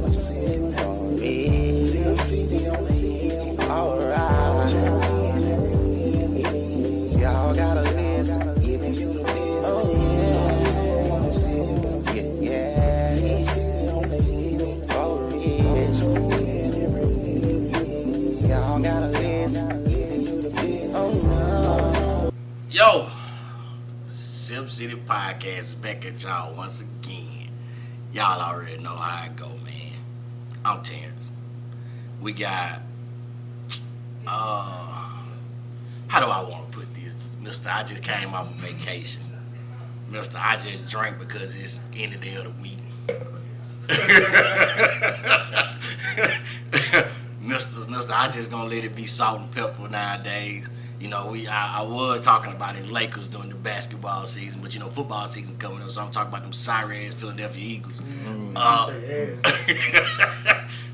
on me. Alright. Y'all gotta listen. Giving you the business. Yeah. For real. Y'all gotta listen. Giving you the business. Yo, Sipp City Podcast is back at y'all once again. Y'all already know how I go, man. I'm Terrence. We got, how do I want to put this? Mr. I just came off of vacation. Mr. I just drank because it's end of the week. Mr. I just gonna let it be salt and pepper nowadays. You know, I was talking about the Lakers during the basketball season, but you know, football season coming up, so I'm talking about them sorry ass Philadelphia Eagles.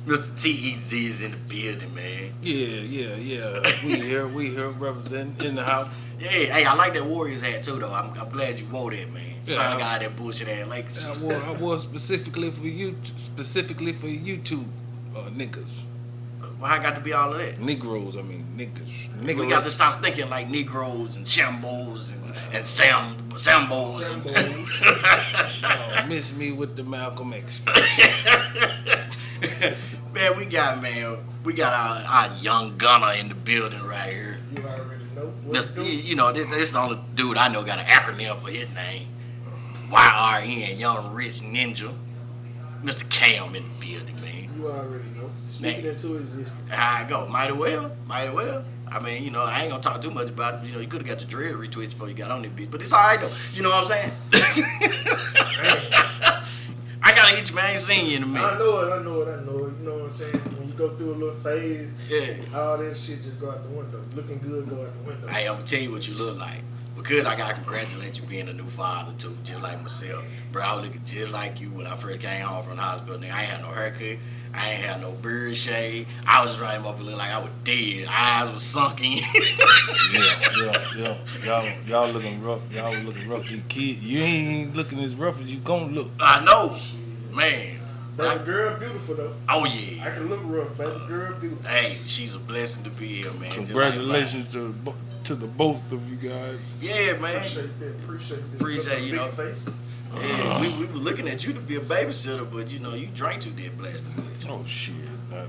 Mr. T.E.Z. is in the building, man. Yeah. We here representing in the house. Yeah, hey, I like that Warriors hat too, though. I'm glad you wore that, man. Yeah, Finally got that bullshit ass Lakers. I wore specifically for you two niggas. Well, I got to be all of that. Negroes, I mean niggas. We got to stop thinking like Negroes and Shambos and Sambos. Oh, miss me with the Malcolm X. Man, we got our young gunner in the building right here. You already know. You know, this is the only dude I know got an acronym for his name. YRN, Young Rich Ninja. Mr. Cam in the building, man. You already know. Speaking into existence. How I go. Mighty well. I mean, you know, I ain't gonna talk too much about it. You know, you could have got the drill retweets before you got on this bitch, but it's all right though. You know what I'm saying? I gotta hit you, man. I ain't seen you in a minute. I know it. You know what I'm saying? When you go through a little phase, all that shit just go out the window. Looking good go out the window. Hey, I'm gonna tell you what you look like. Because I gotta congratulate you being a new father too, just like myself. Bro, I was looking just like you when I first came home from the hospital. Nigga, I ain't had no haircut. I ain't had no beard shade. I was running up and looking like I was dead. Eyes was sunken. Yeah. Y'all looking rough. Y'all was looking rough. You kid, you ain't looking as rough as you gonna look. I know, man. Baby girl beautiful though. Oh yeah. I can look rough. Baby girl beautiful. Hey, she's a blessing to be here, man. Congratulations to the both of you guys. Yeah, man. Appreciate you know. Face. Yeah, we were looking at you to be a babysitter, but you know, you drank too damn blasted. Oh shit,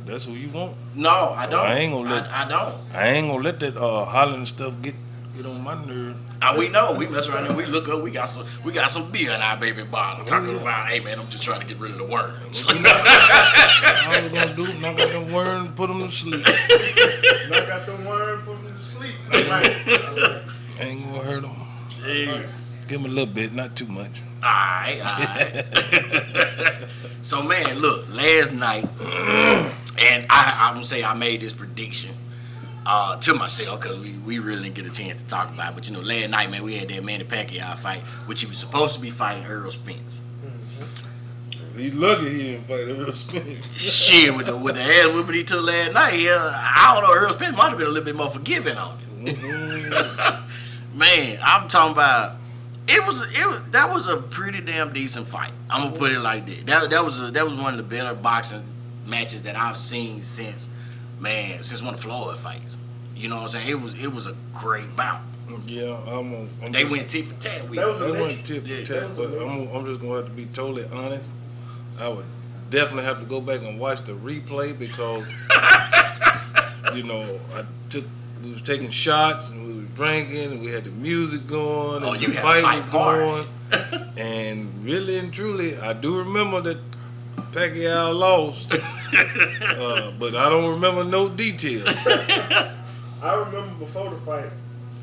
that's who you want? No, I don't. I ain't gonna let. I don't. I ain't gonna let that hollering stuff get on my nerves. We know. We mess around and we look up. We got some beer in our baby bottle. Talking about, hey man, I'm just trying to get rid of the worms. All we're gonna do, knock out them worms, put them to sleep. Knock out them worms, put them to sleep. I like it. Ain't gonna hurt them. Yeah. Give them a little bit, not too much. All right. So man, look, last night, and I'm gonna say I made this prediction to myself because we really didn't get a chance to talk about it. But you know, last night, man, we had that Manny Pacquiao fight, which he was supposed to be fighting Earl Spence. He's lucky he didn't fight Earl Spence. Shit, with the ass whooping he took last night, I don't know, Earl Spence might have been a little bit more forgiving on it. Man, I'm talking about. That was a pretty damn decent fight. I'm gonna put it like that. That was one of the better boxing matches that I've seen since one of the Floyd fights. You know what I'm saying? It was a great bout. Yeah, they went tit for tat. They went tit for tat, but I'm just gonna have to be totally honest. I would definitely have to go back and watch the replay because you know we was taking shots and we was drinking and we had the music going and the fight was going. And really and truly, I do remember that Paciquio lost, but I don't remember no details. I remember before the fight,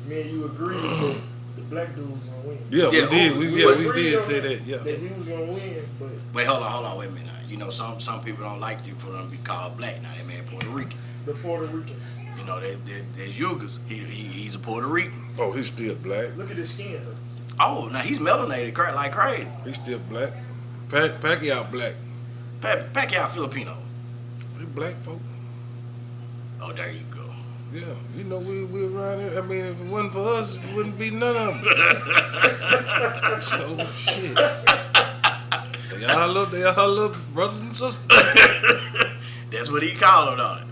me and you agreed that the black dude was gonna win. Yeah, we did. We did say that. Yeah, that he was gonna win. But wait, hold on, wait a minute. You know, some people don't like you for them to be called black. Now that man Puerto Rican. The Puerto Rican. You know, there's Ugas. He's a Puerto Rican. Oh, he's still black. Look at his skin, though. Oh, now he's melanated like crazy. He's still black. Pacquiao black. Pacquiao Filipino. He black folk. Oh, there you go. Yeah, you know we around here. I mean, if it wasn't for us, it wouldn't be none of them. So shit. They all little brothers and sisters. That's what he called on it.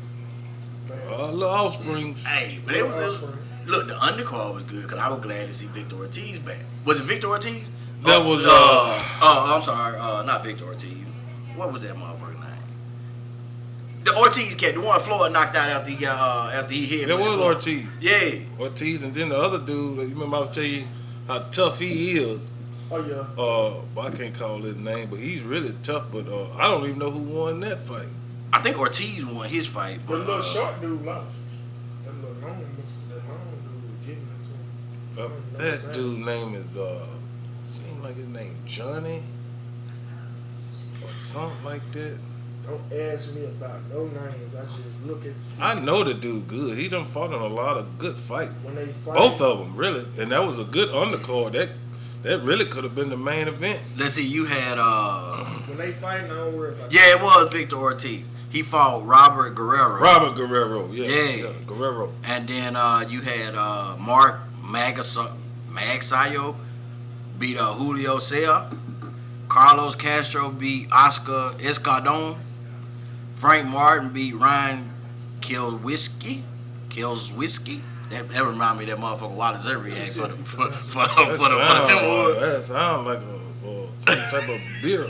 All little offsprings. Hey, but it was look. The undercard was good because I was glad to see Victor Ortiz back. Was it Victor Ortiz? That was I'm sorry. Not Victor Ortiz. What was that motherfucker name? The Ortiz cat, the one Floyd knocked out after he hit him. That was Ortiz. Yeah. Ortiz, and then the other dude. You remember I was telling you how tough he is. Oh yeah. But I can't call his name, but he's really tough. But I don't even know who won that fight. I think Ortiz won his fight. The But little short dude lost. That little long dude was getting it to him. That dude's name is seems like his name Johnny or something like that. Don't ask me about no names. I just look at. I know the dude good. He done fought in a lot of good fights. When they fight, Both of them really, and that was a good undercard. That really could have been the main event. let's see, you had when they fight, I don't worry about. yeah, it was Victor Ortiz. He fought Robert Guerrero. Robert Guerrero, Yeah. Guerrero. And then you had Mark Magsayo beat Julio Sea. Carlos Castro beat Oscar Escardon. Frank Martin beat Ryan Kilswhisky. That remind me of that motherfucker Wallace Zerbiak for the Timberwolves. That sounds like some type of beer.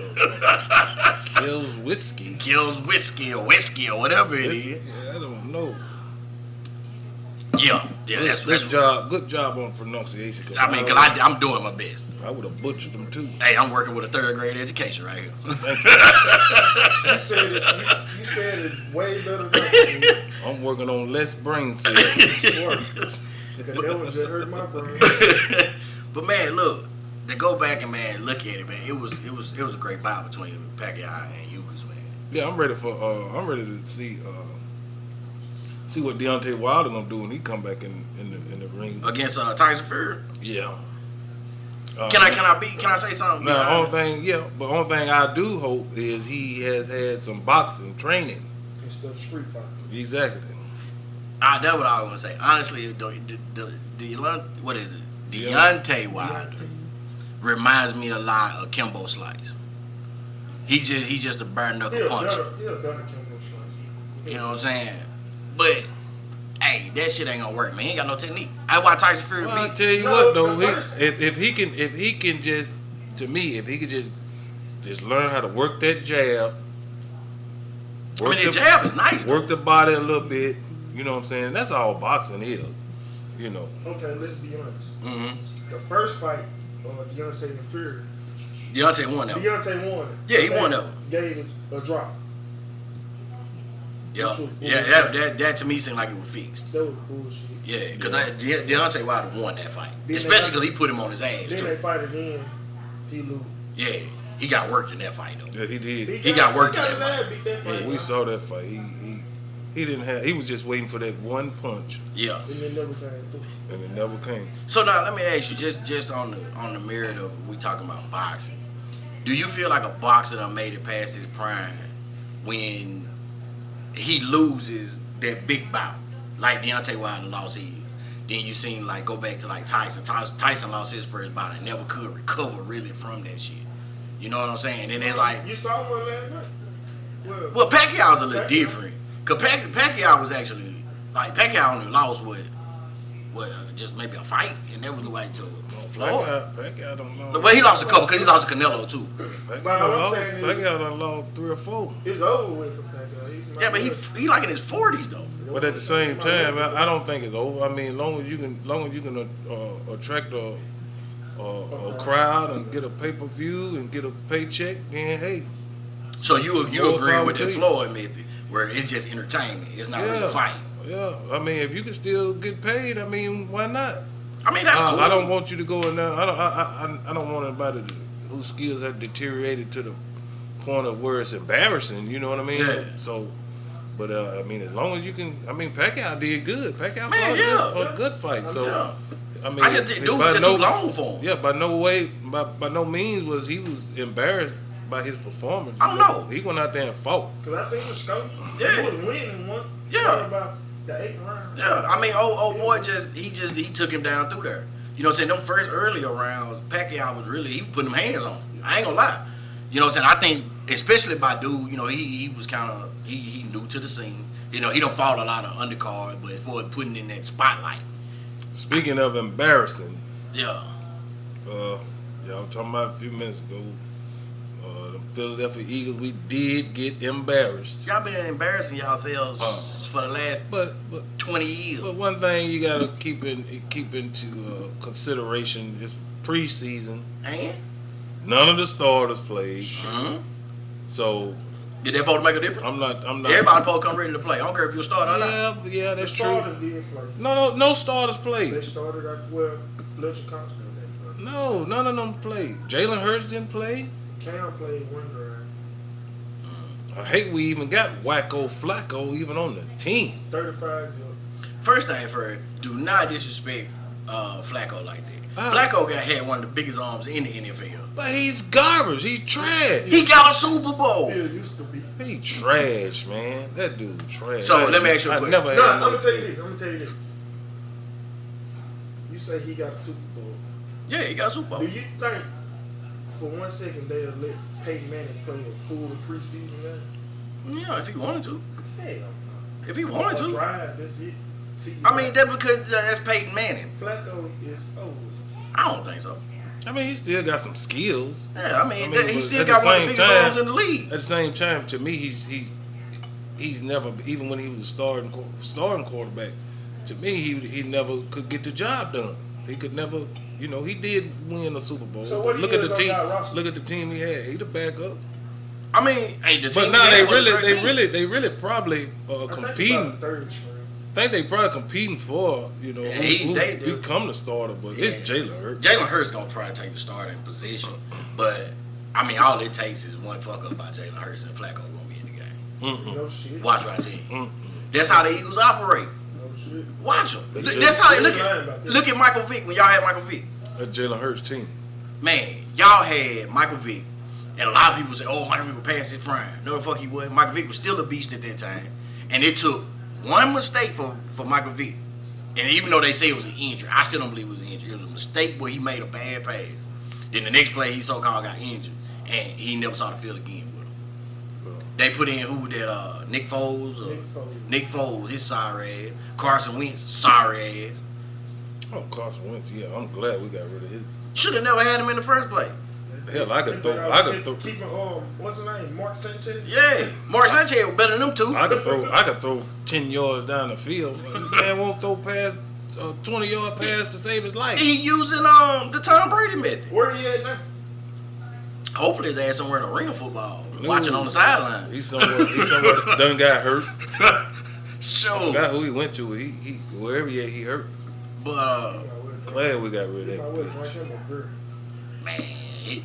Kills whiskey. Kilswhisky or whiskey or whatever it is. Yeah, I don't know. Yeah, that's Good job on pronunciation. I mean, because I'm doing my best. I would have butchered them too. Hey, I'm working with a 3rd grade education right here. Thank you. You said it way better than me. I'm working on less brain cells. Because that one just hurt my brain. But man, look, to go back and man, look at it, man. It was a great bout between Pacquiao and Ugas, man. Yeah, I'm ready to see what Deontay Wilder gonna do when he come back in the ring Against Tyson Fury. Yeah. Can I say something? Now, only thing I do hope is he has had some boxing training. Instead of street fighting. Exactly. That's what I was gonna say. Honestly, what is it? Deontay Wilder reminds me a lot of Kimbo Slice. He just a bare knuckle puncher. He'll done a Kimbo Slice. You know what I'm saying? But hey, that shit ain't gonna work, man. He ain't got no technique. That's why Tyson Fury Well, I beat. tell you what though, if he can just learn how to work that jab. That jab is nice. Work the body a little bit. You know what I'm saying? That's all boxing is. You know. Okay, let's be honest. Mm-hmm. The first fight, Deontay and Fury. Deontay won that. Deontay won it. Yeah, he won that one. Gave it a drop. Yeah. That to me seemed like it was fixed. That was bullshit. Yeah, because Deontay Wilder won that fight, Then especially because he put him on his ass Then too. they fight again. He lose. Yeah, he got worked in that fight though. Yeah, he did. He got worked in his that ass, fight. beat that fight. Yeah, we saw that fight. He didn't have. He was just waiting for that one punch, Yeah. And it never came through. and it never came. So now let me ask you, just on the merit of we talking about boxing, do you feel like a boxer done made it past his prime when he loses that big bout, like Deontay Wilder lost his? Then you seen like go back to like Tyson. Tyson lost his first bout and never could recover really from that shit. You know what I'm saying? And it's like, You saw one last night? well, Pacquiao's a little different. Cause Pacquiao was actually like Pacquiao only lost just maybe a fight, and that was like to Floyd. Pacquiao don't lost. Well, he lost a couple because he lost to Canelo too. Pacquiao done lost 3 or 4. It's over with for Pacquiao. Yeah, but he like in his 40s though. But at the same time, I don't think it's over. I mean, long as you can attract a crowd and get a pay-per-view and get a paycheck, then hey. So you agree with that that Floyd method, where it's just entertainment, it's not really fighting. Yeah, I mean, if you can still get paid, I mean, why not? I mean, that's cool. I don't want you to go in there. I don't want anybody whose skills have deteriorated to the point of where it's embarrassing. You know what I mean? Yeah. So, but I mean, as long as you can. I mean, Pacquiao did good. Pacquiao fought a good fight. So, I mean, I just think dude was just too long for him. Yeah, by no means was he embarrassed by his performance. I don't know. He went out there and fought. Because I seen the scope. Yeah. He was winning one. Yeah. About the 8th round. Yeah, I mean, old boy he took him down through there. You know what I'm saying? Them first earlier rounds, Pacquiao was really, he put them hands on him. I ain't gonna lie. You know what I'm saying? I think, especially Badu, you know, he was kind of, he new to the scene. You know, he don't follow a lot of undercard, but as far as putting in that spotlight. Speaking of embarrassing, Yeah. y'all talking about a few minutes ago, the Philadelphia Eagles, we did get embarrassed. Y'all been embarrassing yourselves for the last But 20 years. But one thing you gotta keep into consideration is preseason. And? None of the starters played, so Did that supposed to make a difference? I'm not. Everybody supposed to come ready to play. I don't care if you're a starter or not. Yeah, that's the true. starters did play. No starters They played. started at Fletcher Constant. No, none of them played. Jalen Hurts didn't play. Cam played one drive. I hate we even got Wacko Flacco even on the team. 35-0. First thing first, do not disrespect Flacco like that. Oh. Flacco had one of the biggest arms in the NFL. But he's garbage. He's trash. He got a Super Bowl. Still used to be. He trash, man. That dude trash. So, let me ask you a I question. never had No, I'm no gonna tell you this. You say he got a Super Bowl. Yeah, he got a Super Bowl. Do you think for 1 second they'll let Peyton Manning play a full preseason game? Yeah, if he wanted to. Hell no. If he wanted to. Drive, that's it. See, I mean, that's because that's Peyton Manning. Flacco is old. I don't think so. I mean, he still got some skills. Yeah, I mean but he still at got the one of the same biggest time- arms in the league. At the same time, to me, he's never, even when he was a starting quarterback, to me, he never could get the job done. He could never, you know, he did win a Super Bowl. So but what look he at the is team. on that roster? Look at the team he had. He the backup. I mean, hey, the team. But now he they had was a great really team. probably I think competing. about third string. I think they probably competing for, you know, Yeah, who they do. become the starter. But it's Jalen Hurts. Jalen Hurts gonna probably take the starting position, but I mean, all it takes is one fuck up by Jalen Hurts and Flacco gonna be in the game. No shit. Watch what I tell you. That's how the Eagles operate. No shit. Watch them. But That's how they Jalen- lying about this. look at Michael Vick when y'all had Michael Vick. That Jalen Hurts team. Man, y'all had Michael Vick, and a lot of people say, "Oh, Michael Vick was past his prime." No, the fuck he wasn't. Michael Vick was still a beast at that time, and it took one mistake for Michael Vick. And even though they say it was an injury, I still don't believe it was an injury. It was a mistake where he made a bad pass. Then the next play, he so-called got injured, and he never saw the field again with him. They put in who that? Nick Foles. Nick Foles, his sorry ass. Carson Wentz, sorry ass. Oh, Carson Wentz. Yeah, I'm glad we got rid of his. Should have never had him in the first place. Hell, I could throw. Keeping what's his name? Mark Sanchez. Yeah, Mark Sanchez was better than them two. I could throw 10 yards down the field. Man won't throw past 20-yard pass to save his life. He using the Tom Brady method. Where he at now? Hopefully his ass somewhere in arena football, No. watching on the sideline. He's somewhere done got hurt. Sure. Forgot who he went to. He wherever he at, he hurt. But Glad we got rid I of would that. drink him a beer. man,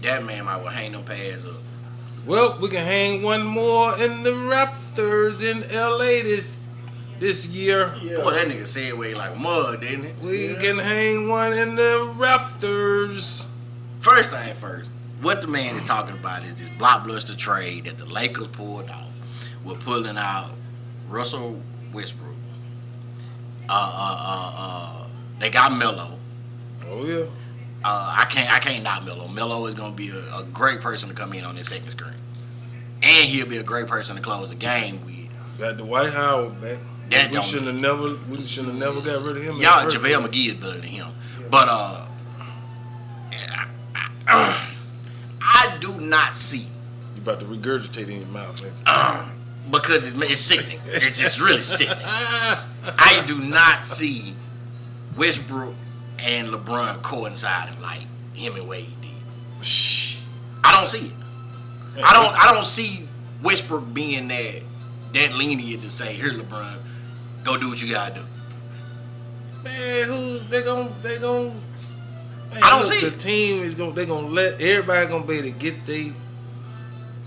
that man might well hang them pads up. Well, we can hang one more in the Raptors in LA this year. Yeah. Boy, that nigga said way like mud, didn't it? We can hang one in the Raptors. First thing first, what the man is talking about is this blockbuster trade that the Lakers pulled off. We're pulling out Russell Westbrook. They got Melo. Oh yeah. I can't knock Melo. Melo is gonna be a great person to come in on this second screen, and he'll be a great person to close the game with. Got Dwight Howard back. That We don't shouldn't have never got rid of him. in the Y'all, first JaVale place. McGee is better than him, but I do not see You about to regurgitate in your mouth, man. because it's sickening. It's just really sickening. I do not see Westbrook and LeBron coinciding like him and Wade did. Shh. I don't see it. I don't see Westbrook being that lenient to say, "Here, LeBron, go do what you gotta do." Man, they gon' man, I don't look, see the it. team is they gonna let everybody gonna be able to get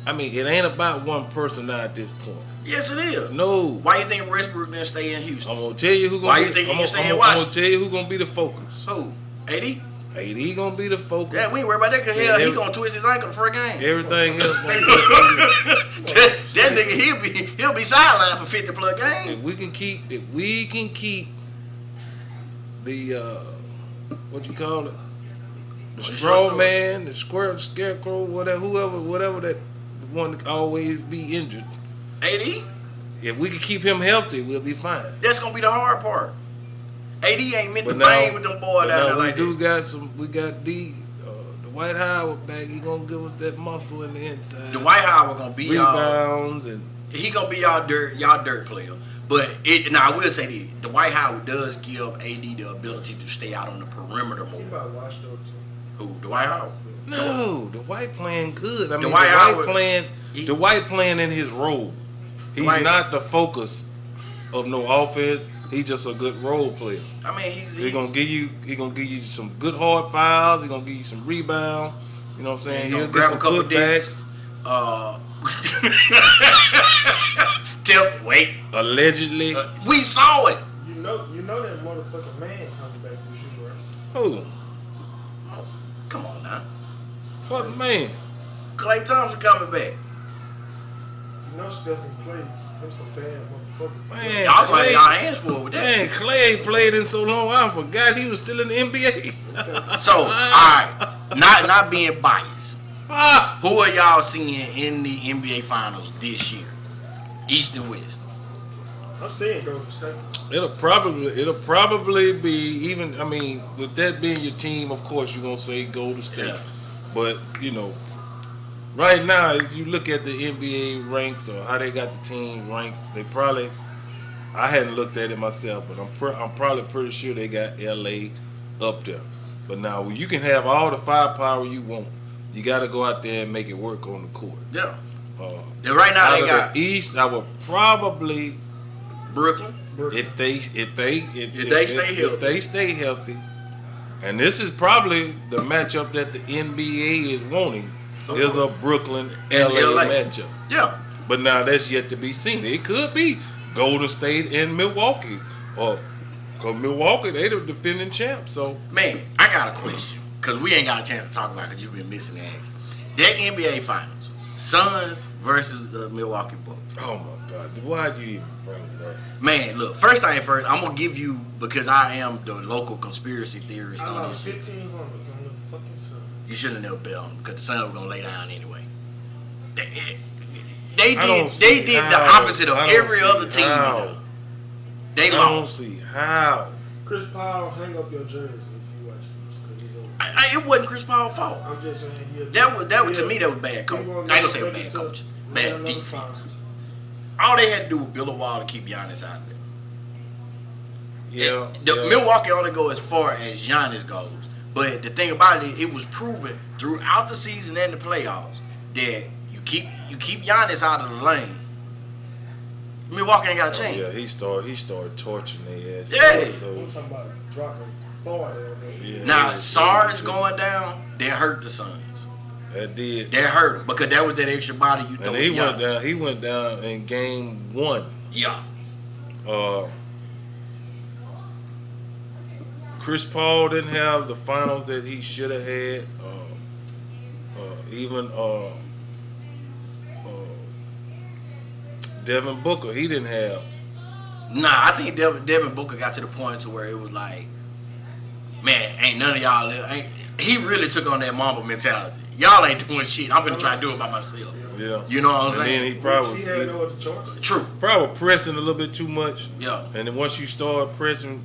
I mean, it ain't about one person now at this point. Yes, it is. No. Why you think Westbrook didn't stay in Houston? I'm gonna tell you who gonna Why be, you think he I'm can stay in gonna Washington? tell you who gonna be the focus. Who? AD? AD gonna be the focus. Yeah, we ain't worried about that because Yeah, he gonna twist his ankle for a game. Everything else gonna that nigga, he'll be sidelined for 50 plus games. if we can keep the what you call it? the straw man, the scarecrow, whatever that one to always be injured. AD? If we can keep him healthy, we'll be fine. That's gonna be the hard part. AD ain't meant to bang with them boys down there like that. We got the Dwight Howard back. He gonna give us that muscle in the inside. Dwight Howard gonna be rebounds and he gonna be y'all dirt player. But I will say this: Dwight Howard does give AD the ability to stay out on the perimeter more. He about washed up too. Who? Dwight Howard? No, Dwight playing good. I mean, Dwight playing in his role. He's not the focus of no offense. He's just a good role player. I mean, he's gonna give you some good hard fouls. He's gonna give you some rebound. You know what I'm saying? He'll grab a couple dicks. Wait. Allegedly. We saw it. You know that motherfucking man coming back for you, right? Who? Oh, come on now. What man? Klay Thompson coming back. You know Stephen Clay. Them some bad motherfuckers. Man, y'all got y'all hands full with that. Man, Clay ain't played in so long. I forgot he was still in the NBA. So, all right, not being biased. Who are y'all seeing in the NBA Finals this year? East and West. I'm saying Golden State. It'll probably be even. I mean, with that being your team, of course you're gonna say Golden State. Yeah. But you know, right now, if you look at the NBA ranks or how they got the team ranked, they probably. I hadn't looked at it myself, but I'm probably pretty sure they got LA up there. But now you can have all the firepower you want. You got to go out there and make it work on the court. Yeah. Right now they got the East. I would probably Brooklyn. If they stay healthy, and this is probably the matchup that the NBA is wanting. Is a Brooklyn LA matchup. Yeah. But now that's yet to be seen. It could be Golden State and Milwaukee, or because Milwaukee they the defending champs. So man, I got a question because we ain't got a chance to talk about it because you've been missing the action. That NBA Finals, Suns versus the Milwaukee Bucks. Oh my God, why'd you even bring it up? Man, look, first thing first, I'm gonna give you because I am the local conspiracy theorist on this shit. 15 on the fucking Suns. You shouldn't have never bet on them because the Suns were gonna lay down anyway. They did the opposite of every other team. They lost. I don't see how. Chris Paul, hang up your jersey if you watch it. It wasn't Chris Paul's fault. I'm just saying that was to me that was bad coaching. I ain't gonna say it was bad coaching. Bad defense. All they had to do was build a wall to keep Giannis out of there. Yeah. Milwaukee only go as far as Giannis goes. But the thing about it, it was proven throughout the season and the playoffs that you keep Giannis out of the lane. Milwaukee ain't got a chance. Yeah, he started torching their ass. Yeah. I'm talking about dropping Florida. Yeah. Now Sarge going down, that hurt the Suns. That did. That hurt him because that was that extra body you throw. And he went down in game 1. Yeah. Chris Paul didn't have the finals that he should have had. Even Devin Booker, he didn't have. Nah, I think Devin Booker got to the point to where it was like, man, ain't none of y'all. He really took on that Mamba mentality. Y'all ain't doing shit. I'm gonna try to do it by myself. Yeah. You know what I'm saying? And then he probably had no other choice. True. Probably pressing a little bit too much. Yeah. And then once you start pressing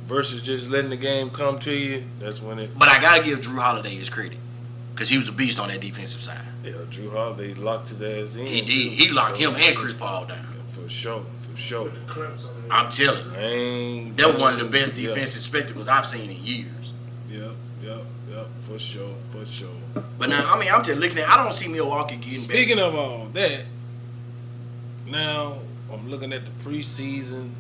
versus just letting the game come to you, that's when it. But I gotta give Drew Holiday his credit because he was a beast on that defensive side. Yeah, Drew Holiday locked his ass in. He did. He locked him and Chris Paul down. Yeah, for sure. I'm telling you, that was one of the best defensive spectacles I've seen in years. Yep, for sure. But now, I mean, I'm just looking at. I don't see Milwaukee getting better. Speaking of all that, now I'm looking at the preseason.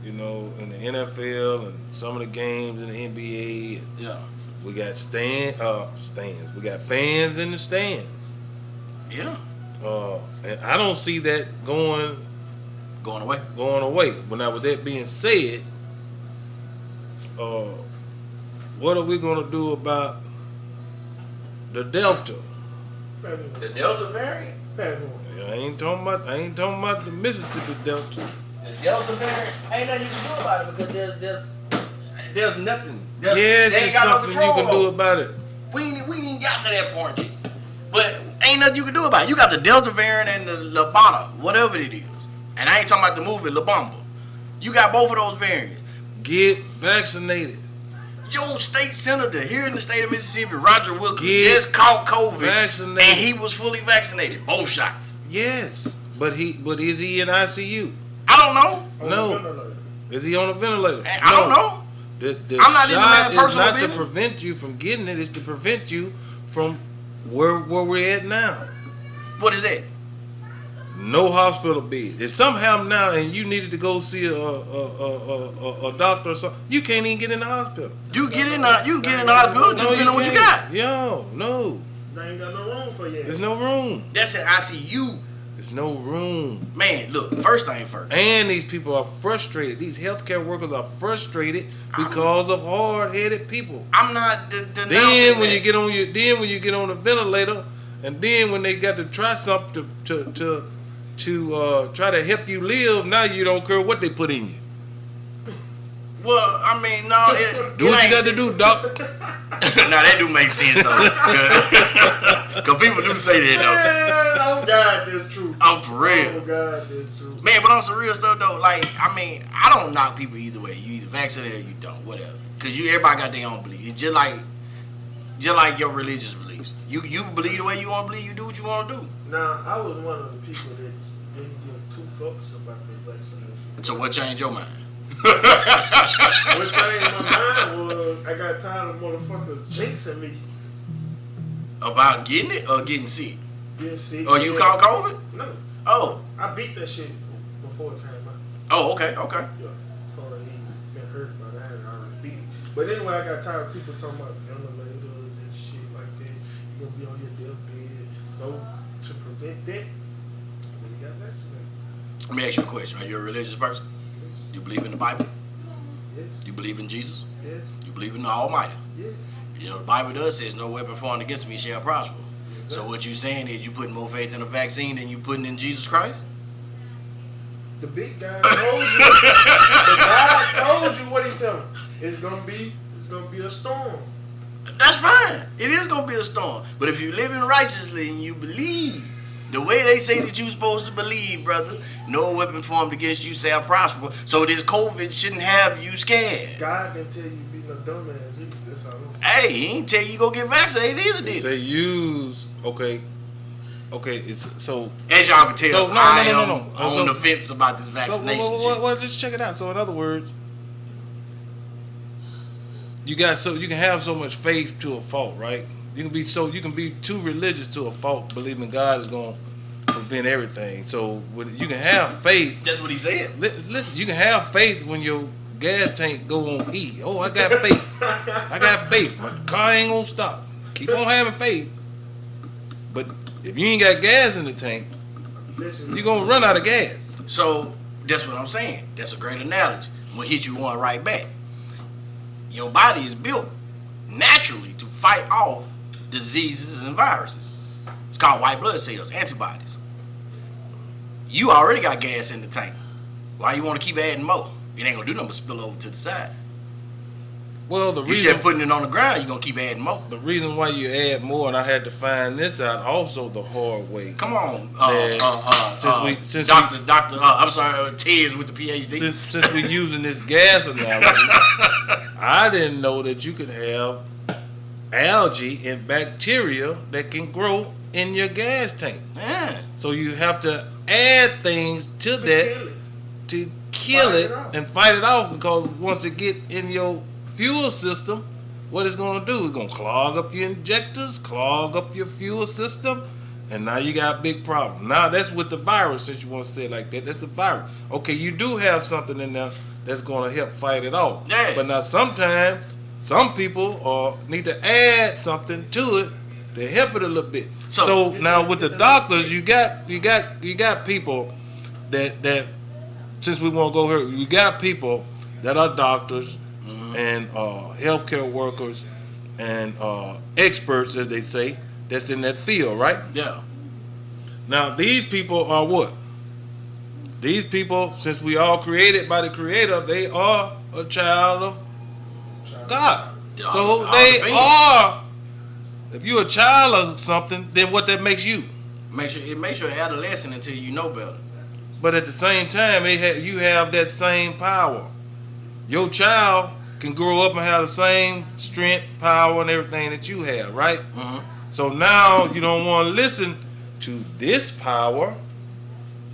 You know, in the NFL and some of the games in the NBA. Yeah. We got stands. We got fans in the stands. Yeah. And I don't see that going away. But now, with that being said, what are we gonna do about the Delta? The Delta variant? I ain't talking about the Mississippi Delta. The Delta variant ain't nothing you can do about it because there's nothing Yes, they ain't it's got no something you control can do over. about it. We ain't got to that point yet. But ain't nothing you can do about it. You got the Delta variant and the Labata, whatever it is. And I ain't talking about the movie La Bamba. You got both of those variants. Get vaccinated. Your state senator here in the state of Mississippi, Roger Wilkins, Get just caught COVID, vaccinated. and he was fully vaccinated, both shots. Yes, but is he in ICU? I don't know. No. Is he on a ventilator? I don't know. The I'm not even shot mad is personal not to opinion. prevent you from getting it. It's to prevent you from where we're at now. What is that? No hospital bed. If something happened now and you needed to go see a doctor or something, you can't even get in the hospital. You can get in the hospital just depending on what you got. Yo, no. They ain't got no room for you. There's no room. That's an ICU. There's no room. Man, look, first thing first. And these people are frustrated. These healthcare workers are frustrated because of hard-headed people. I'm not denouncing Then when that. you get on the ventilator, and then when they got to try something to try to help you live, now you don't care what they put in you. Well, I mean, no. Do what you got to do, doc. Now that do make sense though, because people do say that though. Man, oh God, that's true. I'm for real. Oh God, that's true. Man, but on some real stuff though, like, I mean, I don't knock people either way. You either vaccinated or you don't, whatever. Cause everybody got their own beliefs. It's just like your religious beliefs. You believe the way you want to believe. You do what you want to do. Now, I was one of the people that didn't give two fucks about the vaccination. So what changed your mind? What changed my mind was I got tired of motherfuckers jinxing me. About getting it or getting sick? Getting sick. Oh, you caught COVID? No. Oh. I beat that shit before it came out. Oh, okay. Yeah. Before I even been hurt by that, I already beat it. But anyway, I got tired of people talking about ventilators and shit like that. You're gonna be on your deathbed. So to prevent that, we got vaccinated. Let me ask you a question. Are you a religious person? You believe in the Bible? Yes. You believe in Jesus? Yes. You believe in the Almighty? Yes. You know, the Bible does says no weapon formed against me shall prosper. So what you saying is you putting more faith in a vaccine than you putting in Jesus Christ? The big guy told you. The guy told you what he told him. It's gonna be a storm. That's fine. It is gonna be a storm. But if you living righteously and you believe the way they say that you supposed to believe, brother, no weapon formed against you shall prosper. So this COVID shouldn't have you scared. God didn't tell you to be no dumbass either. That's all I'm saying. Hey, he ain't tell you go get vaccinated either, They did say use it's so. As y'all can tell, So, no. I am So, on the fence about this So, vaccination well, just check it out. So, in other words, you can have so much faith to a fault, right? You can be too religious to a fault, believing God is going to prevent everything. So, you can have faith. That's what he said. Listen, you can have faith when your gas tank go on E. Oh, I got faith. I got faith. My car ain't gonna stop. Keep on having faith. But if you ain't got gas in the tank, you're gonna run out of gas. So that's what I'm saying. That's a great analogy. I'm gonna hit you one right back. Your body is built naturally to fight off diseases and viruses. It's called white blood cells, antibodies. You already got gas in the tank. Why you want to keep adding more? It ain't gonna do nothing but spill over to the side. Well, the You reason just putting it on the ground, you're gonna keep adding more. the reason why you add more, and I had to find this out also the hard way. Come on, Tez with the PhD. Since we're using this gas analogy, I didn't know that you could have algae and bacteria that can grow in your gas tank. Yeah. So you have to add things to that to kill Fight it it off. and fight it off, because once it get in your fuel system, what it's going to do is going to clog up your injectors, clog up your fuel system, and now you got a big problem. Now that's with the virus, since you want to say it like that. That's the virus. Okay, you do have something in there that's going to help fight it off. Yeah. But now sometimes some people need to add something to it to help it a little bit. So now with the doctors, you got people that since we won't go here, you got people that are doctors and healthcare workers and experts, as they say, that's in that field, right? Yeah. Now these people are what? These people, since we all created by the Creator, they are a child of God. So they are. If you're a child or something, then what that makes you? It makes you an adolescent until you know better. But at the same time, you have that same power. Your child can grow up and have the same strength, power, and everything that you have, right? Mm-hmm. So now you don't want to listen to this power.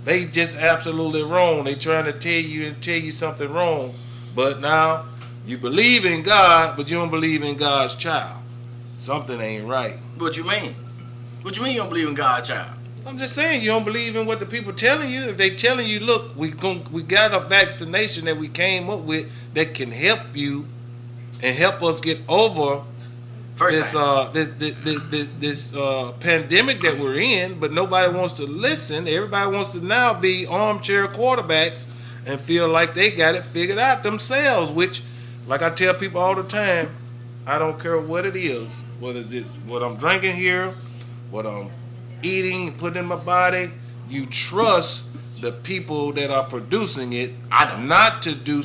They just absolutely wrong. They trying to tell you something wrong. But now you believe in God, but you don't believe in God's child. Something ain't right. What you mean? What you mean you don't believe in God's child? I'm just saying you don't believe in what the people telling you. If they telling you, look, we got a vaccination that we came up with that can help you and help us get over this pandemic that we're in, but nobody wants to listen. Everybody wants to now be armchair quarterbacks and feel like they got it figured out themselves, which, like I tell people all the time, I don't care what it is, whether it's what I'm drinking here, what I'm eating, putting in my body. You trust the people that are producing it. I don't. Not to do.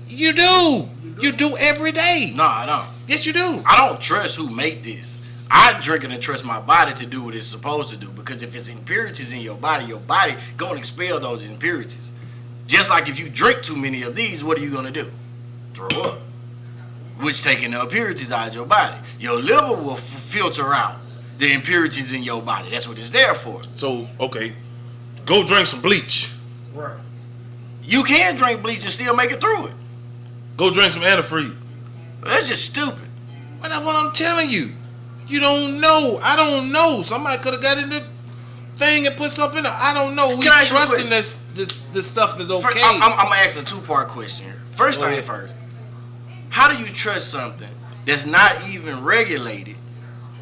You do. You do every day. No, I don't. Yes, you do. I don't trust who make this. I drink it and trust my body to do what it's supposed to do. Because if it's impurities in your body gonna expel those impurities. Just like if you drink too many of these, what are you gonna do? Throw up. Which taking the impurities out of your body. Your liver will filter out the impurities in your body. That's what it's there for. So, okay, go drink some bleach. Right. You can drink bleach and still make it through it. Go drink some antifreeze. That's just stupid. But that's what I'm telling you. You don't know. I don't know. Somebody could have got in the thing and put something in it. I don't know. We trusting this stuff is okay. I'm going to ask a two-part question here. First thing first. How do you trust something that's not even regulated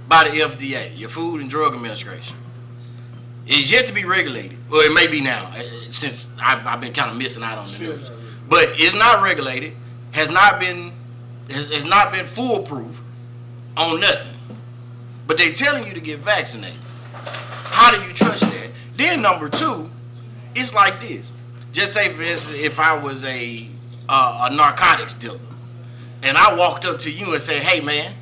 by the FDA, your Food and Drug Administration? It's yet to be regulated. Well, it may be now, since I've been kind of missing out on the news. But it's not regulated, has not been foolproof on nothing. But they're telling you to get vaccinated. How do you trust that? Then number two, it's like this. Just say, for instance, if I was a narcotics dealer, and I walked up to you and said, hey, man,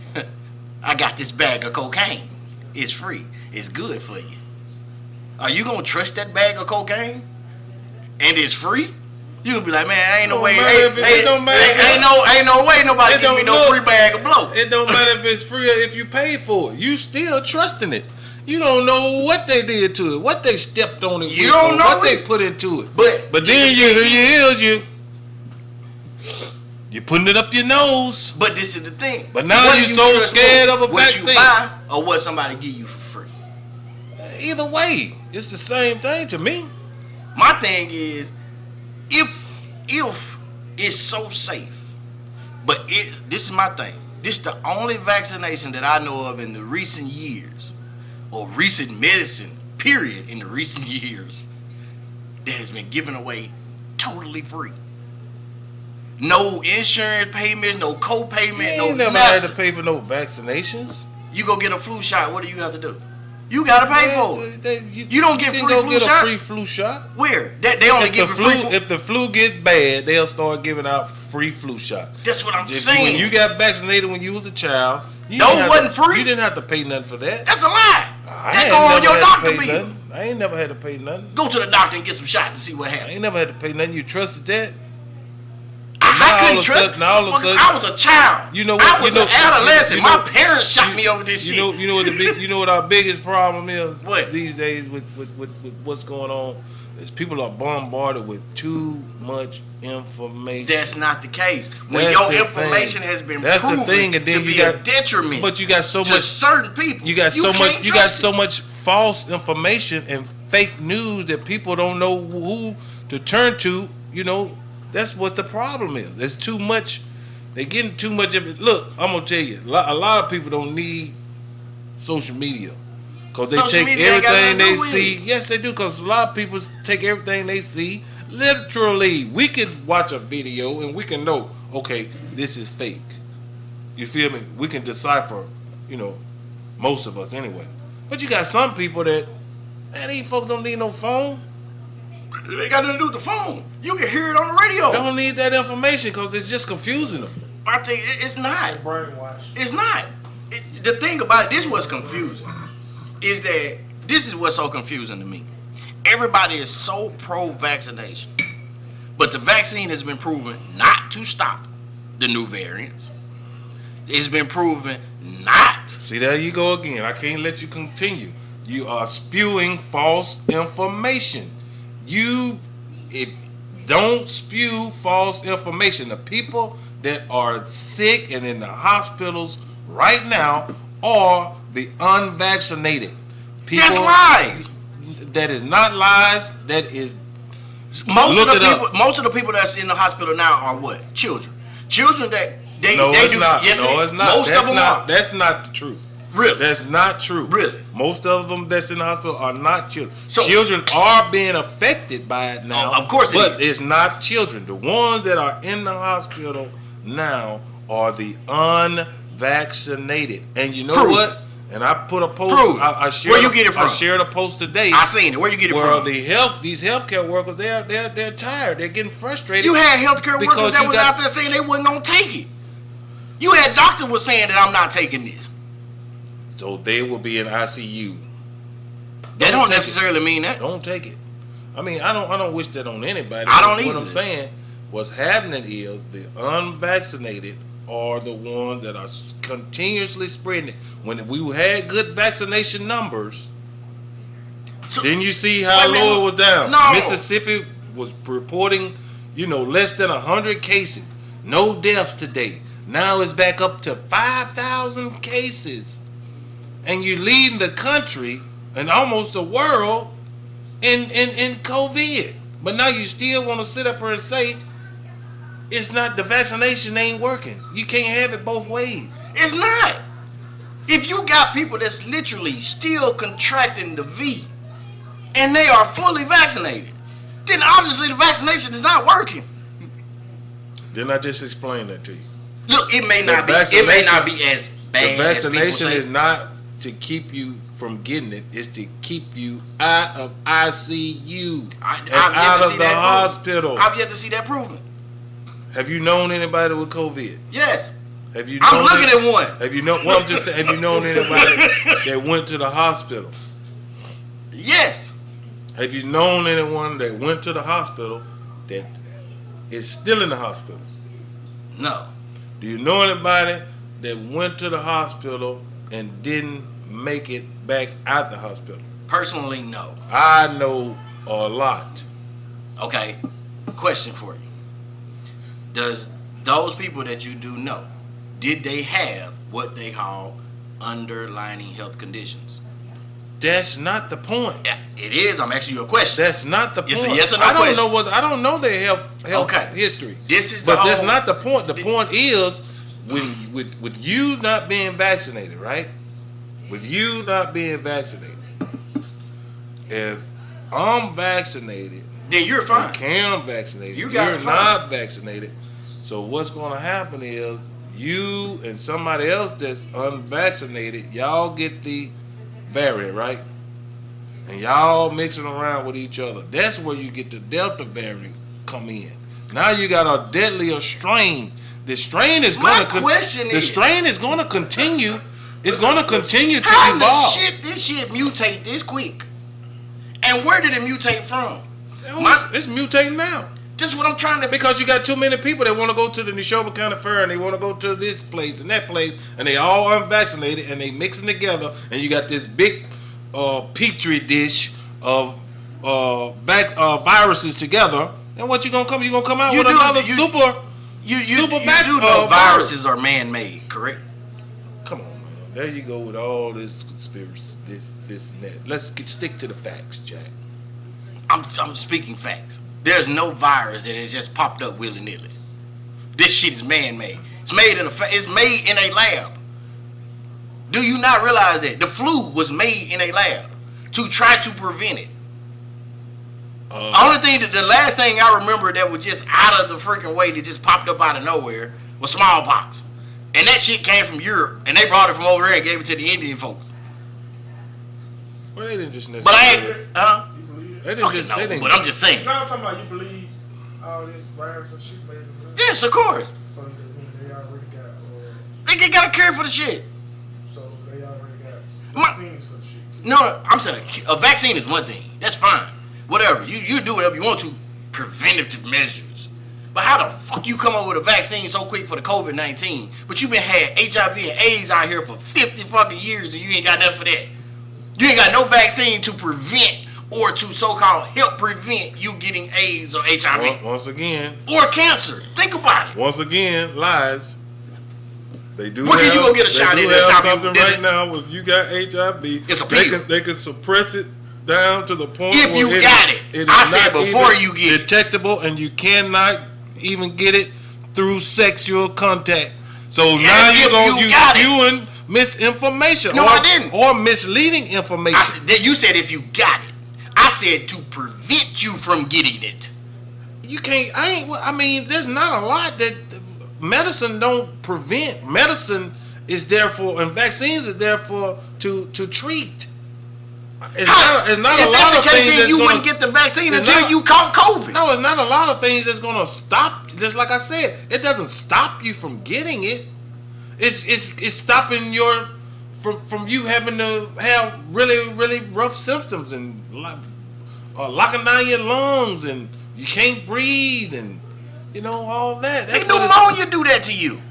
I got this bag of cocaine. It's free. It's good for you. Are you going to trust that bag of cocaine? And it's free? You gonna be like, man, ain't no way. Ain't no way nobody give me no free bag of blow. It don't matter if it's free or if you pay for it. You still trusting it. You don't know what they did to it, what they stepped on it, you don't know what they put into it. But then you're putting it up your nose. But this is the thing. But now you're so scared of a vaccine. What you buy or what somebody give you for free. Either way, it's the same thing to me. My thing is, if it's so safe, but this is my thing. This is the only vaccination that I know of in the recent years, or recent medicine, period, in the recent years, that has been given away totally free. No insurance payment, no co-payment, you never had to pay for no vaccinations. You go get a flu shot, what do you have to do? You gotta pay for it. You don't get a free flu shot. Where? They only give free. If the flu gets bad, they'll start giving out free flu shots. That's what I'm saying. When you got vaccinated when you was a child, wasn't free. You didn't have to pay nothing for that. That's a lie. That go on your doctor bill. I ain't never had to pay nothing. Go to the doctor and get some shots to see what happens. I ain't never had to pay nothing. You trusted that? I couldn't trust. I was a child. You know what? I was an adolescent. My parents shot me over this shit. You know what our biggest problem is? What? These days with what's going on is people are bombarded with too much information. That's not the case. When your information has been proven to be a detriment, but you got so to much certain people. You got so much false information and fake news that people don't know who to turn to. You know. That's what the problem is. There's too much. They're getting too much of it. Look, I'm going to tell you, a lot of people don't need social media because they take everything they see. Yes, they do, because a lot of people take everything they see literally. We can watch a video and we can know, okay, this is fake. You feel me? We can decipher, most of us anyway. But you got some people that, man, these folks don't need no phone. They got nothing to do with the phone. You can hear it on the radio. They don't need that information because it's just confusing them. My thing, it's not. Brainwash. It's not. The thing about it, this was confusing, is that this is what's so confusing to me. Everybody is so pro-vaccination, but the vaccine has been proven not to stop the new variants. It's been proven not. See, there you go again. I can't let you continue. You are spewing false information. Don't spew false information. The people that are sick and in the hospitals right now are the unvaccinated. People, That's lies. That is not lies. That is Most of the people that's in the hospital now are what? Children. Children that they it's do. not. Yes, No, it's not. Most of them are. That's not the truth. Really? That's not true. Really? Most of them that's in the hospital are not children. So- Children are being affected by it now. Of course it but is. it's not children. The ones that are in the hospital now are the unvaccinated. And you know Prove what? it. And I put a post. Prove it. I shared. Where you get it from? I shared a post today. I seen it. Where you get it where from? these healthcare workers, they're tired. They're getting frustrated. You had healthcare because workers that you was got- out there saying they wasn't gonna take it. You had doctors was saying that I'm not taking this. So they will be in ICU. That don't take it. necessarily mean that. Don't take it. I mean, I don't wish that on anybody. I don't What either. I'm saying, what's happening is the unvaccinated are the ones that are continuously spreading it. When we had good vaccination numbers, So, then you see how Wait a low minute. it was down. No. Mississippi was reporting, less than 100 cases, no deaths today. Now it's back up to 5,000 cases. And you're leading the country and almost the world in COVID. But now you still want to sit up here and say it's not, the vaccination ain't working. You can't have it both ways. it's not. If you got people that's literally still contracting the V and they are fully vaccinated, then obviously the vaccination is not working. Didn't I just explain that to you? Look, it may not be as The bad vaccination as people say. is not to keep you from getting it. It's to keep you out of ICU and out of the hospital. I've yet to see that proven. Have you known anybody with COVID? Yes. Have you? I'm known looking at one. Have you known? Well, I'm just saying. Have you known anybody that went to the hospital? Yes. Have you known anyone that went to the hospital that is still in the hospital? No. Do you know anybody that went to the hospital and didn't make it back out the hospital? Personally, no. I know a lot. Okay. Question for you. Does those people that you do know, did they have what they call underlying health conditions? That's not the point. Yeah, it is. I'm asking you a question. That's not the point. It's a yes or no I don't question. know I don't know their health Okay. history. This is the But that's whole- not the point. The point is with you not being vaccinated, right? With you not being vaccinated, if I'm vaccinated, Then you're fine. Cam vaccinated, You got you're it fine. not vaccinated. So what's going to happen is you and somebody else that's unvaccinated, y'all get the variant, right? And y'all mixing around with each other. That's where you get the Delta variant come in. Now you got a deadlier strain. The strain is My going to question the is- strain is going to continue. It's going to continue to How in the evolve. this shit mutate this quick? And where did it mutate from? It's mutating now. This is what I'm trying to. Because you got too many people that want to go to the Neshoba County Fair and they want to go to this place and that place and they all unvaccinated and they mixing together and you got this big petri dish of viruses together. And what you gonna come? You gonna come out You with do- another you- super? You super do back- know virus. viruses are man-made, correct? Come on, man. There you go with all this conspiracy, this and that. Let's stick to the facts, Jack. I'm speaking facts. There's no virus that has just popped up willy-nilly. This shit is man-made. It's made in a lab. Do you not realize that the flu was made in a lab to try to prevent it? Only thing the last thing I remember that was just out of the freaking way that just popped up out of nowhere was smallpox, and that shit came from Europe, and they brought it from over there and gave it to the Indian folks. Well, they didn't just But I necessarily. ain't, huh? You believe it? They didn't Fucking just. no, They didn't. but I'm just saying. No, I'm talking about you believe all this virus and shit made them. Yes, of course. So they already got. They got a cure for the shit. So they already got My- vaccines for the shit. No, I'm saying a vaccine is one thing. That's fine. Whatever. You do whatever you want to. Preventative measures. But how the fuck you come up with a vaccine so quick for the COVID-19? But you been had HIV and AIDS out here for 50 fucking years and you ain't got nothing for that. You ain't got no vaccine to prevent or to so-called help prevent you getting AIDS or HIV. Once again. Or cancer. Think about it. Once again, lies. They do. Where can you go get a shot in? in They and do stop have you? something right now. If you got HIV, It's a pill. they can suppress it down to the point If where you got it. is I said not before even you get it. detectable, and you cannot even get it through sexual contact. So now if you're gonna you use got it. spewing misinformation. No, or, I didn't. Or misleading information. You said if you got it. I said to prevent you from getting it. You can't. I mean, there's not a lot that medicine don't prevent. Medicine is there for, and vaccines are there for to treat. It's not if a that's lot the of case, things then that's you gonna, wouldn't get the vaccine it's until not- you caught COVID. No, it's not a lot of things that's gonna stop. Just like I said, it doesn't stop you from getting it. It's stopping your from you having to have really rough symptoms and locking down your lungs and you can't breathe and all that. That's Ain't what it's- pneumonia do that to you.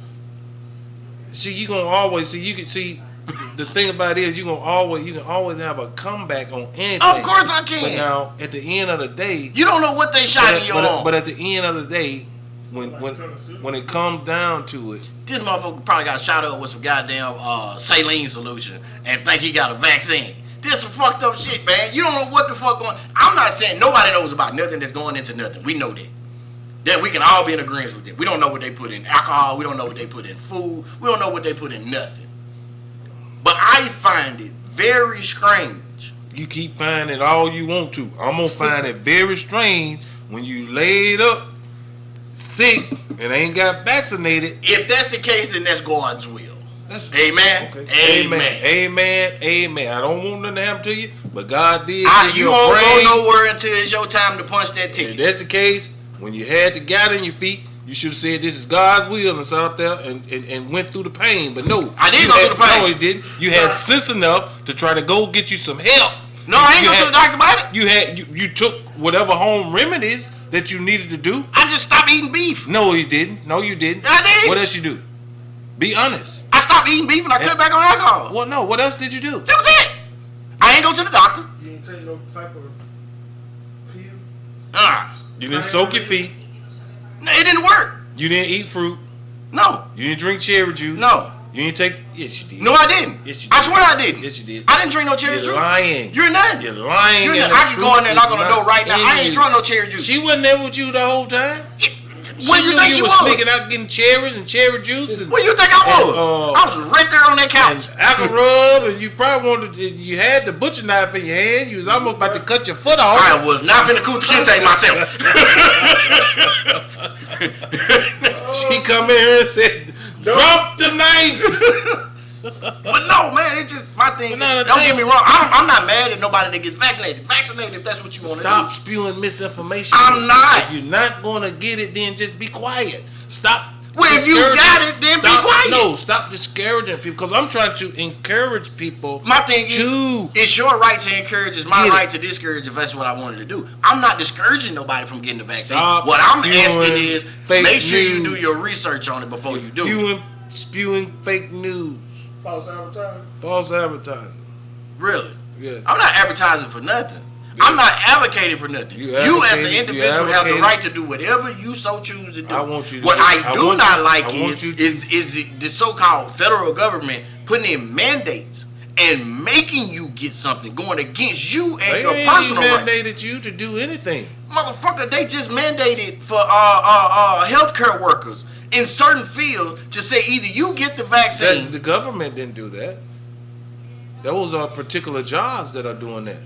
See, you gonna always see. You can see. The thing about it is, you can always have a comeback on anything. Of course I can. But now, at the end of the day, You don't know what they shot in your arm. but at the end of the day, when it comes down to it, This motherfucker probably got shot up with some goddamn saline solution and think he got a vaccine. This some fucked up shit, man. You don't know what the fuck going. I'm not saying nobody knows about nothing that's going into nothing. We know that. That we can all be in agreement with that. We don't know what they put in alcohol. We don't know what they put in food. We don't know what they put in nothing. But I find it very strange. you keep finding it all you want to. I'm gonna find it very strange when you laid up sick and ain't got vaccinated. If that's the case, then that's God's will. Amen. Okay. Amen. Amen. I don't want nothing to happen to you, but God did give You you a won't brain. go nowhere until it's your time to punch that If ticket. that's the case, when you had the gout in your feet, you should have said this is God's will and sat up there and went through the pain. But no, I didn't you go had- through the pain. No, it didn't. You had sense enough to try to go get you some help. No, I ain't You go to the doctor about it. You took whatever home remedies that you needed to do. I just stopped eating beef. No, you didn't. No, you didn't. I did. What else you do? Be honest. I stopped eating beef and I cut back on alcohol. Well, no. What else did you do? That was it. I ain't go to the doctor. You ain't take no type of pill. You didn't soak your feet. No, it didn't work. You didn't eat fruit. No. You didn't drink cherry juice. No. You didn't take. Yes, you did. No, I didn't. Yes, you I did. swear I didn't. Yes, you did. I didn't drink no cherry You're juice. lying. You're not. You're lying. You're and not. the I can go in there and knock on the truth door right now. is I not ain't in trying you. no cherry juice. She wasn't there with you the whole time. Where you knew think she was was? sneaking out getting cherries and cherry juice and Where you think I was? I was right there on that couch. apple rub, and you probably wanted. You had the butcher knife in your hand. You was almost about to cut your foot off. I was not finna cool kinte myself. She come in here and said, "Drop the knife." But no, man, it's just my thing. But no, the Don't thing- get me wrong. I'm not mad at nobody that gets vaccinated. Vaccinate if that's what you want to do. Stop spewing misinformation. I'm not. If you're not gonna get it, then just be quiet. Stop. Well, if you discouraging- got it, then be quiet. No, stop discouraging people because I'm trying to encourage people. My thing is, to it's your right to encourage. It's my Get it. right to discourage if that's what I wanted to do. I'm not discouraging nobody from getting the vaccine. Stop What I'm spewing asking is, fake make sure you news. do your research on it before you do it. spewing fake news, False advertising. false advertising. Really. Yes. I'm not advertising for nothing. I'm not advocating for nothing. You You as an advocated- you individual have the advocated- right to do whatever you so choose to do. I want you to what do- I do not like I want is you to- is the so-called federal government putting in mandates and making you get something going against you and They your ain't personal rights. mandated you to do anything. Motherfucker, they just mandated for healthcare workers in certain fields to say either you get the vaccine. The government didn't do that. Those are particular jobs that are doing that.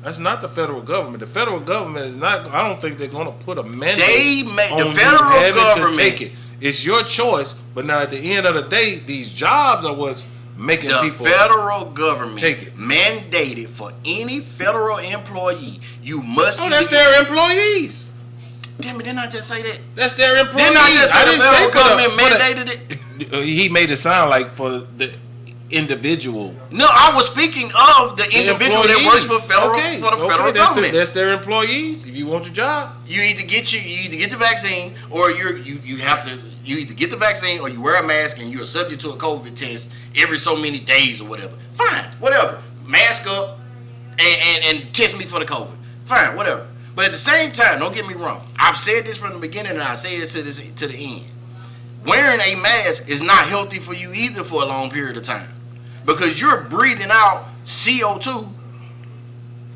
That's not the federal government. The federal government is not. I don't think they're going to put a mandate. They make on the you federal having to government. take it. It's your choice. But now at the end of the day, these jobs are what's making The people federal government take it. mandated for any federal employee, you must. Oh, either that's get- their employees. Damn it, didn't I just say that? That's their employees. Didn't I just say the federal government for the- mandated it? He made it sound like for the individual. No, I was speaking of the individual that works for federal That's government. That's their employees. If you want your job, You either get the vaccine, or you either get the vaccine, or you wear a mask and you're subject to a COVID test every so many days or whatever. Fine, whatever. Mask up and test me for the COVID. Fine, whatever. But at the same time, don't get me wrong. I've said this from the beginning, and I say it to the end. Wearing a mask is not healthy for you either for a long period of time, because you're breathing out CO2,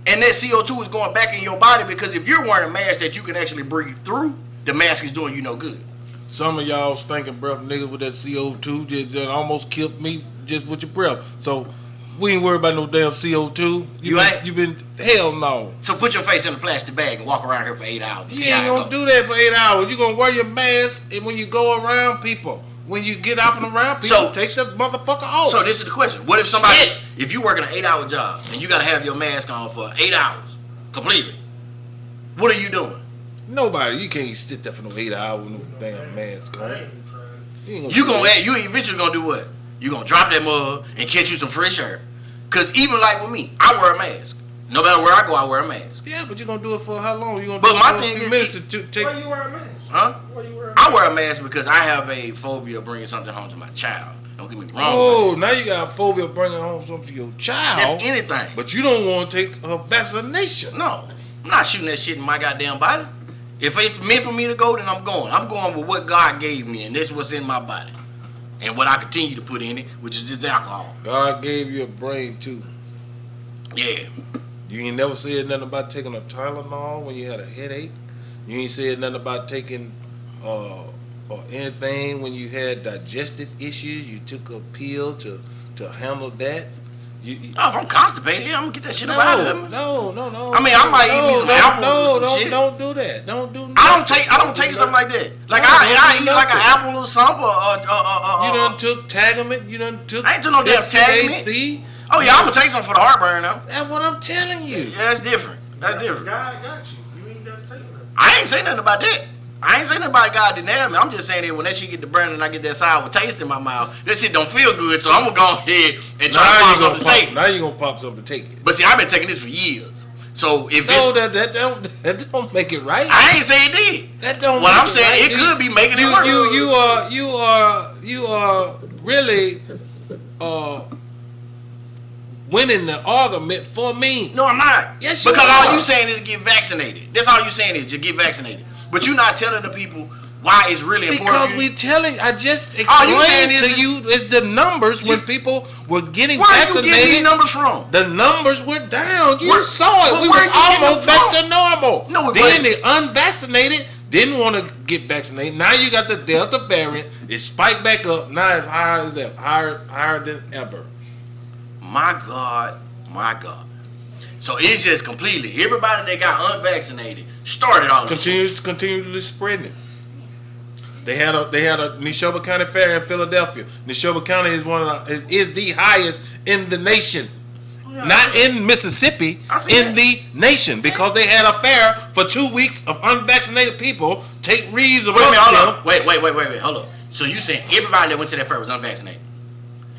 and that CO2 is going back in your body. Because if you're wearing a mask that you can actually breathe through, the mask is doing you no good. some of y'all stinking breath niggas with that CO2 that almost killed me just with your breath. So we ain't worried about no damn CO2. You been hell no. So put your face in a plastic bag and walk around here for 8 hours. You ain't gonna do that for 8 hours. You gonna wear your mask, and when you go around people, when you get off and around people, take the motherfucker off. So this is the question: what if if you working an 8-hour job and you gotta have your mask on for 8 hours completely? What are you doing? Nobody. You can't sit there for no 8 hours with no damn mask on. You eventually gonna do what? You gonna drop that mug and catch you some fresh air. Cause even like with me, I wear a mask. No matter where I go, I wear a mask. Yeah, but you're gonna do it for how long? You gonna But do my it for thing a few is, minutes to take. Why you wear a mask? Huh? Why you wear a mask? I wear a mask because I have a phobia of bringing something home to my child. Don't get me wrong. Oh, now you got a phobia of bringing home something to your child. That's anything. But you don't want to take a vaccination. No, I'm not shooting that shit in my goddamn body. If it's meant for me to go, then I'm going. I'm going with what God gave me, and that's what's in my body. And what I continue to put in it, which is just alcohol. God gave you a brain too. Yeah. You ain't never said nothing about taking a Tylenol when you had a headache. You ain't said nothing about taking or anything when you had digestive issues. You took a pill to handle that. If I'm constipated, I'm gonna get that shit out of him. No. I mean, I might eat me some apples. Don't do that. Don't do. I don't take stuff like that. Like I eat like an apple or something. You done took Tagamet. You done took. I ain't took no damn Tagamet. Oh yeah, I'm gonna take something for the heartburn now. That's what I'm telling you. Yeah, that's different. That's different. God got you. You ain't got to take nothing. I ain't saying nothing about that. I ain't saying nothing about God didn't have me. I'm just saying that when that shit get the burn and I get that sour taste in my mouth, that shit don't feel good. So I'm gonna go ahead and try to pop something to take it. Now you gonna pop something to take it. But see, I've been taking this for years. So if that don't make it right. I ain't saying it did. That don't. What make I'm saying, right. it could be making it worse. You are really winning the argument for me. No, I'm not. Yes, you because are. all you saying is get vaccinated. That's all you saying is just get vaccinated. But you're not telling the people why it's really important. Because we telling, I just you explained saying to you is the numbers when people were getting where vaccinated. Where are you getting these numbers from? The numbers were down. You Where- saw it. but We where were you getting almost them back from? to normal. No, it then wasn't. the unvaccinated didn't want to get vaccinated. Now you got the Delta variant. It spiked back up. Now it's higher as ever, higher than ever. My God. So it's just completely everybody that got unvaccinated started all this. Continually spreading it. They had a Neshoba County Fair in Philadelphia. Neshoba County is the highest in the nation. Not in Mississippi, in the nation, because they had a fair for 2 weeks of unvaccinated people take reason. Wait, hold up. So you saying everybody that went to that fair was unvaccinated?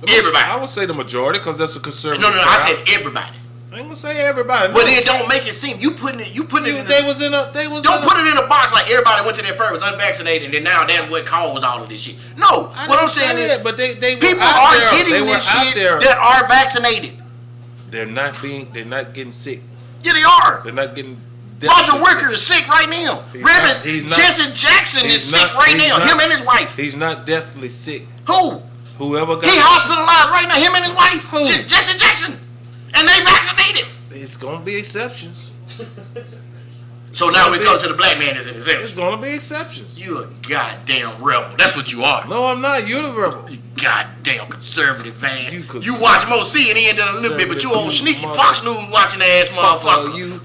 Everybody. I would say the majority, because that's a conservative. No, I said everybody. I ain't gonna say everybody. But then don't make it seem you putting it. Don't put it in a box like everybody went to that fair was unvaccinated, and then now that's what caused all of this shit. No, what I'm saying is, but they people are getting this shit that are vaccinated. They're not getting sick. Yeah, they are. They're not getting. Roger Wicker is sick right now. Reverend Jesse Jackson is sick right now. Him and his wife. He's not deathly sick. Who? Whoever got. He hospitalized right now. Him and his wife. Who? Jesse Jackson. And they vaccinated. It's gonna be exceptions. So now we come to the black man as an It's exception. gonna be exceptions. You a goddamn rebel. That's what you are. No, I'm not. You're the rebel. You goddamn conservative ass. You You watch more CNN than a little bit, but you old sneaky Fox News watching ass motherfucker. I'm telling you,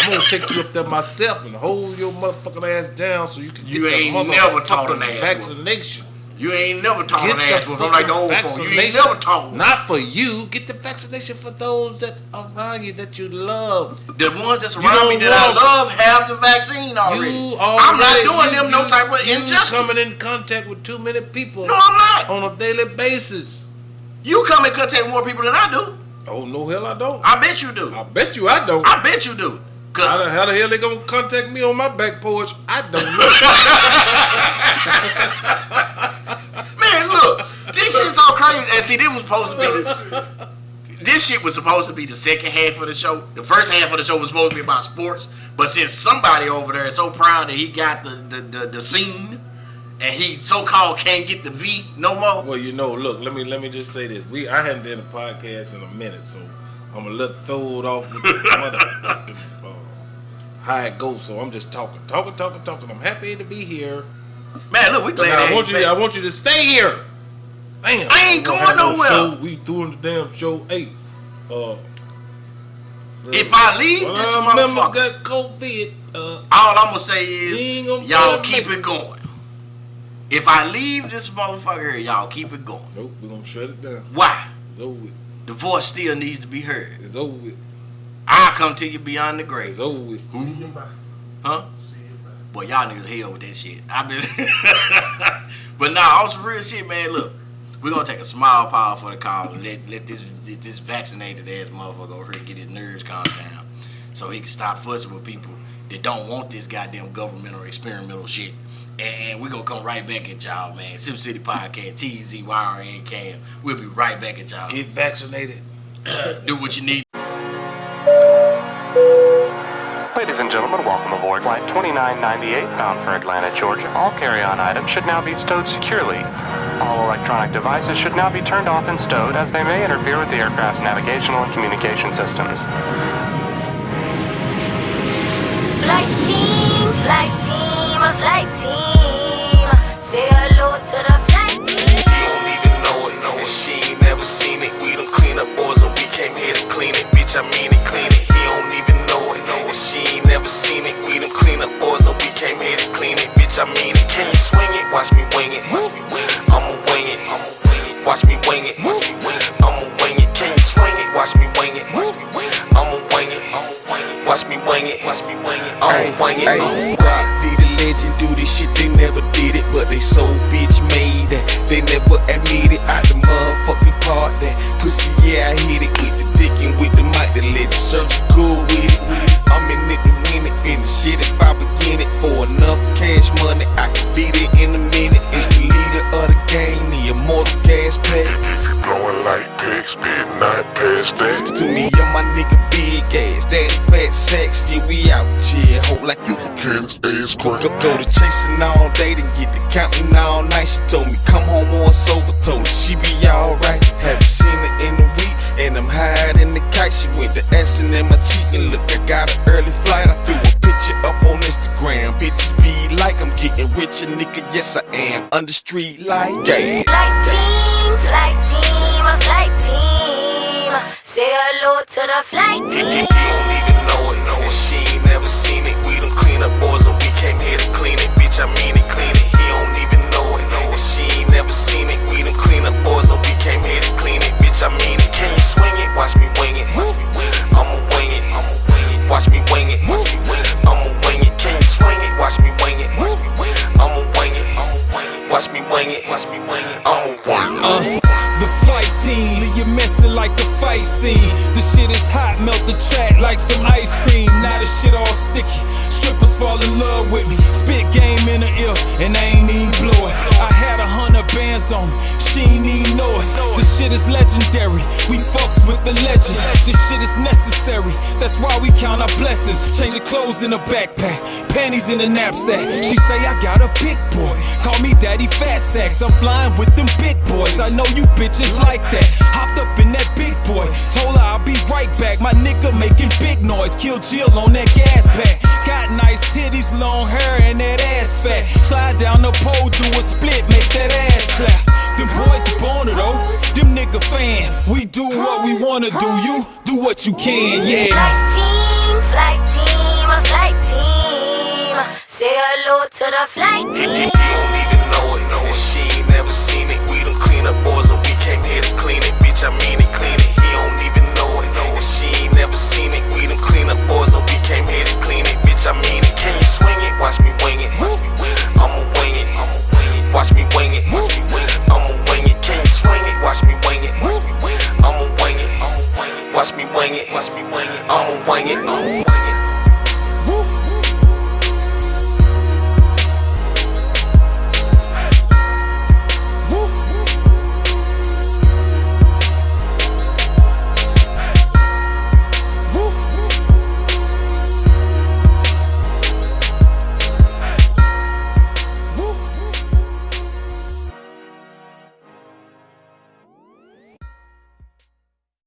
I'm gonna take you up there myself and hold your motherfucking ass down so you can You get ain't your never taught an motherfucking ass vaccination. You ain't never taught an ass whooping. I'm like the old folks. You ain't vaccination. never taught. Not for you. Get the vaccination for those that around you that you love. The ones that's around me that I love have the vaccine already. I'm not doing them no type of injustice. You coming in contact with too many people. No, I'm not. On a daily basis. You come in contact with more people than I do. Oh, no hell I don't. I bet you do. I bet you I don't. I bet you do. How the hell they gonna contact me on my back porch? I don't know. Man, look, this shit's so crazy. And see, this shit was supposed to be the second half of the show. The first half of the show was supposed to be about sports. But since somebody over there is so proud that he got the scene, and he so-called can't get the V no more. Well, look, let me just say this. I hadn't done a podcast in a minute, so I'm gonna throw it off with the motherfucking how it goes. So I'm just talking. I'm happy to be here. Man, look, we glad I want you to stay here. Damn. I ain't going nowhere. So we doing the damn show. Hey, if I leave this motherfucker got COVID, all I'm gonna say is y'all keep it going. If I leave this motherfucker here, y'all keep it going. Nope, we're gonna shut it down. Why? It's over with. The voice still needs to be heard. It's over with. I'll come to you beyond the grave. It's over with. See you bye. Huh? See you bye. Boy, y'all niggas hell with that shit. But nah, on some real shit, man. Look, we're gonna take a small pause for the call and let this vaccinated ass motherfucker over here get his nerves calmed down, so he can stop fussing with people that don't want this goddamn governmental experimental shit. And we're gonna come right back at y'all, man. Sipp City Podcast, TZYRN Cam. We'll be right back at y'all. Get vaccinated. Do what you need. Ladies and gentlemen, welcome aboard Flight 2998 bound for Atlanta, Georgia. All carry-on items should now be stowed securely. All electronic devices should now be turned off and stowed, as they may interfere with the aircraft's navigational and communication systems. Flight team, say hello to the flight team. He don't even know it, and she ain't never seen it. We done clean up boys and we came here to clean it. Bitch, I mean it, clean it. He don't even know it, and she ain't never seen it. We done clean up boys and we came here to clean it. Bitch, I mean it. Can you swing it? Watch me wing it. I'ma wing it. Watch me wing it. I'ma wing it. Can you swing it? Watch me wing it. I'ma wing it. Watch me wing it. I'ma wing it. Rock D the legend, do this shit, they never did it, but they so bitch made that they never admitted out the motherfucking part that pussy, yeah, I hit it with the dick and with the mic that let the surgical with it. I'm in it to win it, finish shit if I begin it. For enough cash money, I can beat it in a minute. It's the leader of the game, the immortal gas pack. If you blowing like pigs, bit not past that. To me, I'm my nigga big ass, daddy fat sacks. Yeah, we out here, hope like you Candace ass crack. Go to chasing all day, then get to counting all night. She told me come home on sober, told her she be alright. Haven't seen her in a week, and I'm higher than the kite. She went to assin' in my cheek, and look, I got an early flight. I threw a picture up on Instagram, bitches be like I'm getting richer, nigga. Yes I am, under street light. Yeah. Flight team, say hello to the flight team. He don't even know it, and she ain't never seen it. We done clean up boys and we came here to clean it. Bitch, I mean it, clean it. He don't even know it, and she ain't never seen it. We done clean up boys and we came here to clean it. Bitch, I mean it. Can you swing it? Watch me wing it. I'ma wing it. Watch me wing it. I'ma wing it. Can you swing it? Watch me wing it. I'ma wing it. Watch me wing it. I'ma wing it. The flight team, leave you messing like a fight scene. The shit is hot, melt the track like some ice cream. Now the shit all sticky, strippers fall in love with me. Spit game in the ear, and I ain't even blow it. I had 100 bands on me, she ain't even know it. This shit is legendary, we fucks with the legend. This shit is necessary, that's why we count our blessings. Change the clothes in the backpack, panties in the knapsack. She say I got a big boy, call me Daddy Fat Sacks. I'm flying with them big boys, I know you bitches like that. Hopped up in that big boy, told her I'll be right back. My nigga making big noise, kill Jill on that gas pack. Got nice titties, long hair, and that ass fat. Slide down the pole, do a split, make that ass clap. Them boys are born it though, them nigga fans. We do what we wanna do, you do what you can, yeah. Flight team, say hello to the flight team. He don't even know it, and she ain't never bitch, I mean it, clean it. He don't even know it, and she ain't never seen it. We them clean up boys, and we came here to clean it, bitch, I mean it. Can you swing it? Watch me wing it. I'ma wing it. Watch me wing it. I'ma wing it. Can you swing it? Watch me wing it. I'ma wing it. Watch me wing it. I'ma wing it.